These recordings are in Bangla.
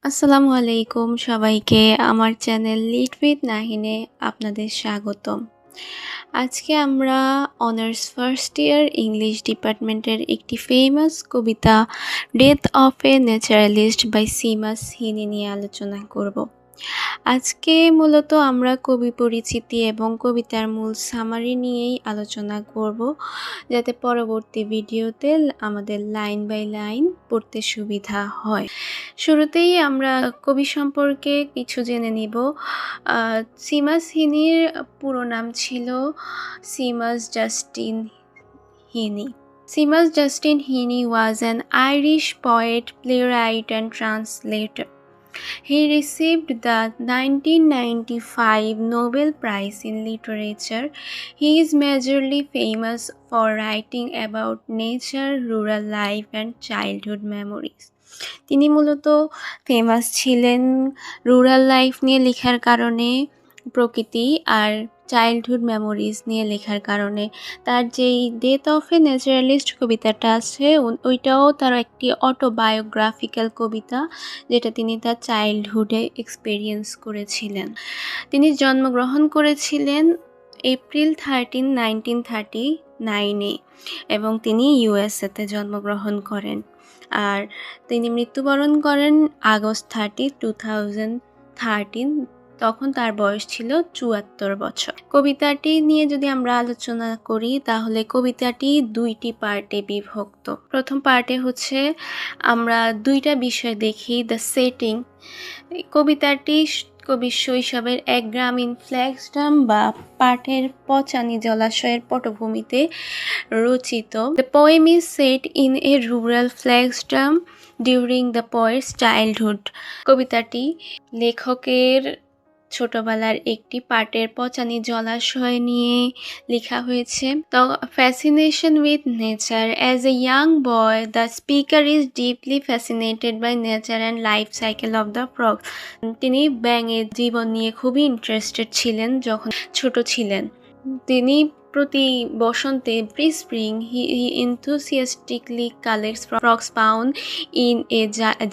আসসালামু আলাইকুম সবাইকে আমার চ্যানেল লিড উইথ নাহিনে আপনাদের স্বাগতম। আজকে আমরা অনার্স ফার্স্ট ইয়ার ইংলিশ ডিপার্টমেন্টের একটি ফেমাস কবিতা death of a naturalist by Seamus Heaney নিয়ে আলোচনা করব। আজকে মূলত আমরা কবি পরিচিতি এবং কবিতার মূল সামারি নিয়েই আলোচনা করব, যাতে পরবর্তী ভিডিওতে আমাদের লাইন বাই লাইন পড়তে সুবিধা হয়। শুরুতেই আমরা কবি সম্পর্কে কিছু জেনে নিব। সিমাস হিনির পুরো নাম ছিল সিমাস Justin হিনি। Seamus Justin Heaney was an Irish poet, playwright, and translator. He received the 1995 Nobel Prize in Literature. He is majorly famous for writing about nature, rural life, and childhood memories. তিনি মূলত ফেমাস ছিলেন রুরাল লাইফ নিয়ে লেখার কারণে, প্রকৃতি আর চাইল্ডহুড মেমোরিজ নিয়ে লেখার কারণে। তার যেই ডেথ অফ এ ন্যাচারালিস্ট কবিতাটা আছে ওইটাও তার একটি অটোবায়োগ্রাফিক্যাল কবিতা, যেটা তিনি তার চাইল্ডহুডে এক্সপেরিয়েন্স করেছিলেন। তিনি জন্মগ্রহণ করেছিলেন এপ্রিল 13, 1939-এ এবং তিনি ইউএসএতে জন্মগ্রহণ করেন। আর তিনি মৃত্যুবরণ করেন আগস্ট 30, 2013। তখন তার বয়স ছিল 74 বছর। কবিতাটি নিয়ে যদি আমরা আলোচনা করি তাহলে কবিতাটি দুইটি পার্টে বিভক্ত। প্রথম পার্টে হচ্ছে আমরা দুইটা বিষয় দেখি, দ্য সেটিং। কবিতাটি কবির শৈশবের এক গ্রামীণ ফ্ল্যাগস্টাম বা পাটের পচানি জলাশয়ের পটভূমিতে রচিত। The poem is set in a rural flax dam during the poet's childhood. কবিতাটি লেখকের ছোটবেলার একটি পাটের পচানি জলাশয় নিয়ে লেখা হয়েছে। তো fascination with nature. As a young boy the speaker is deeply fascinated by nature and life cycle of the frog. তিনি ব্যাঙের জীবন নিয়ে খুবই ইন্টারেস্টেড ছিলেন যখন ছোট ছিলেন। তিনি প্রতি বসন্তে spring he enthusiastically collects frogs found in a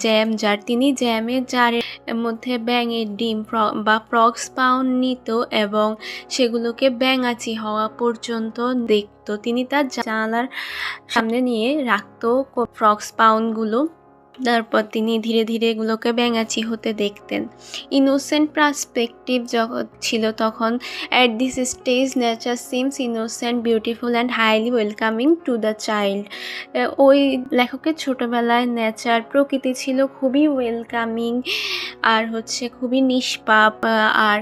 jam jar. তিনি জ্যামের জারের মধ্যে ব্যাঙের ডিম বা ফ্রগস পাউন্ড নিত এবং সেগুলোকে ব্যাঙাচি হওয়া পর্যন্ত দেখত। তিনি তার জানালার সামনে নিয়ে রাখতো ফ্রগস পাউন্ডগুলো। তারপর তিনি ধীরে ধীরে এগুলোকে ব্যাঙাচি হতে দেখতেন। ইনোসেন্ট পার্সপেক্টিভ যখন ছিল তখন। At this stage nature seems innocent, beautiful and highly welcoming to the child. ওই লেখকের ছোটোবেলায় নেচার, প্রকৃতি ছিল খুবই ওয়েলকামিং আর খুবই নিষ্পাপ, আর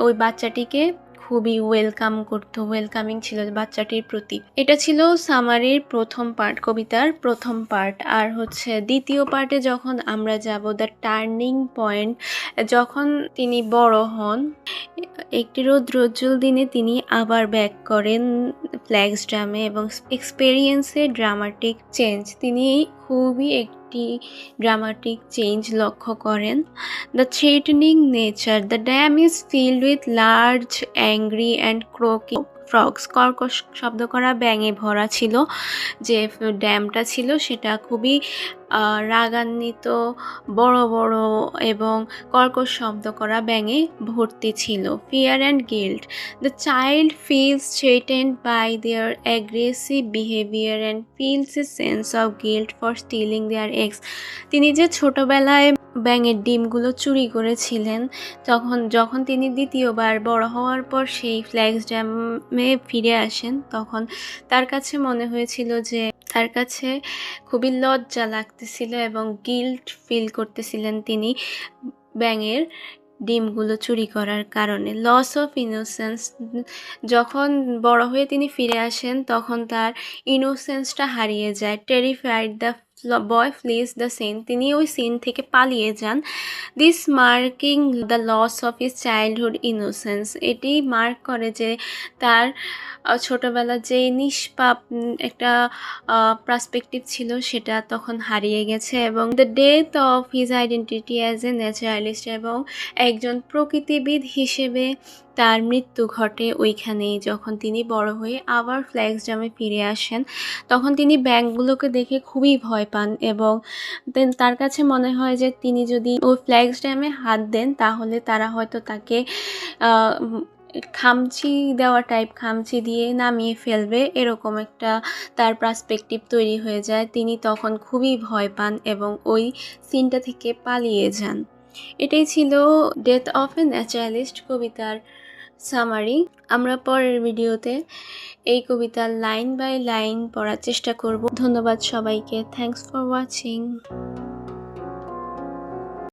ওই বাচ্চাটিকে খুবই ওয়েলকামিং ছিল বাচ্চাটির প্রতি। এটা ছিল সামারির প্রথম পার্ট, কবিতার প্রথম পার্ট। আর দ্বিতীয় পার্টে যখন আমরা যাব, দ্য টার্নিং পয়েন্ট। যখন তিনি বড় হন, একটি রৌদ্রোজ্জ্বল দিনে তিনি আবার ব্যাক করেন ফ্ল্যাগস্টামে এবং এক্সপেরিয়েন্সে ড্রামাটিক চেঞ্জ। তিনি খুবই একটি ড্রামাটিক চেঞ্জ লক্ষ্য করেন। The threatening nature. The dam is filled with large angry and croaking frogs. কর্কশ শব্দ করা ব্যাঙে ভরা ছিল। যে ড্যামটা ছিল সেটা খুবই রাগান্বিত, বড় বড় এবং কর্কশ শব্দ করা ব্যাঙে ভর্তি ছিল। Fear and guilt. The child feels threatened by their aggressive behaviour and feels a sense of guilt for stealing their eggs. তিনি যে ছোটবেলায় ব্যাঙের ডিমগুলো চুরি করেছিলেন, যখন তিনি দ্বিতীয়বার বড় হওয়ার পর সেই ফ্ল্যাগস্টামে ফিরে আসেন, তখন তার কাছে মনে হয়েছিল যে তার কাছে খুবই লজ্জা লাগতেছিল এবং গিল্ট ফিল করতেছিলেন তিনি ব্যাঙের ডিমগুলো চুরি করার কারণে। Loss of innocence. যখন বড় হয়ে তিনি ফিরে আসেন তখন তার ইনোসেন্সটা হারিয়ে যায়। Terrified, the boy flees the scene. তিনি ওই সিন থেকে পালিয়ে যান। This marking the loss of his childhood innocence. এটি মার্ক করে যে তার ছোটবেলার যে নিষ্পাপ একটা পার্সপেক্টিভ ছিল সেটা তখন হারিয়ে গেছে। এবং the death of his identity as a naturalist. এবং একজন প্রকৃতিবিদ হিসেবে তার মৃত্যু ঘটে ওইখানেই। যখন তিনি বড় হয়ে আবার ফ্ল্যাক্সড্যামে ফিরে আসেন, তখন তিনি ব্যাঙগুলোকে দেখে খুবই ভয় পান এবং তার কাছে মনে হয় যে তিনি যদি ওই ফ্ল্যাক্সড্যামে হাত দেন তাহলে তারা হয়তো তাকে খামচি দেওয়া টাইপ, খামচি দিয়ে নামিয়ে ফেলবে, এরকম একটা তার পার্সপেক্টিভ তৈরি হয়ে যায়। তিনি তখন খুবই ভয় পান এবং ওই সিনটা থেকে পালিয়ে যান। এটাই ছিল ডেথ অফ এ ন্যাচারালিস্ট কবিতার সামারি। আমরা পরের ভিডিওতে এই কবিতার লাইন বাই লাইন পড়ার চেষ্টা করব। ধন্যবাদ সবাইকে। Thanks for watching.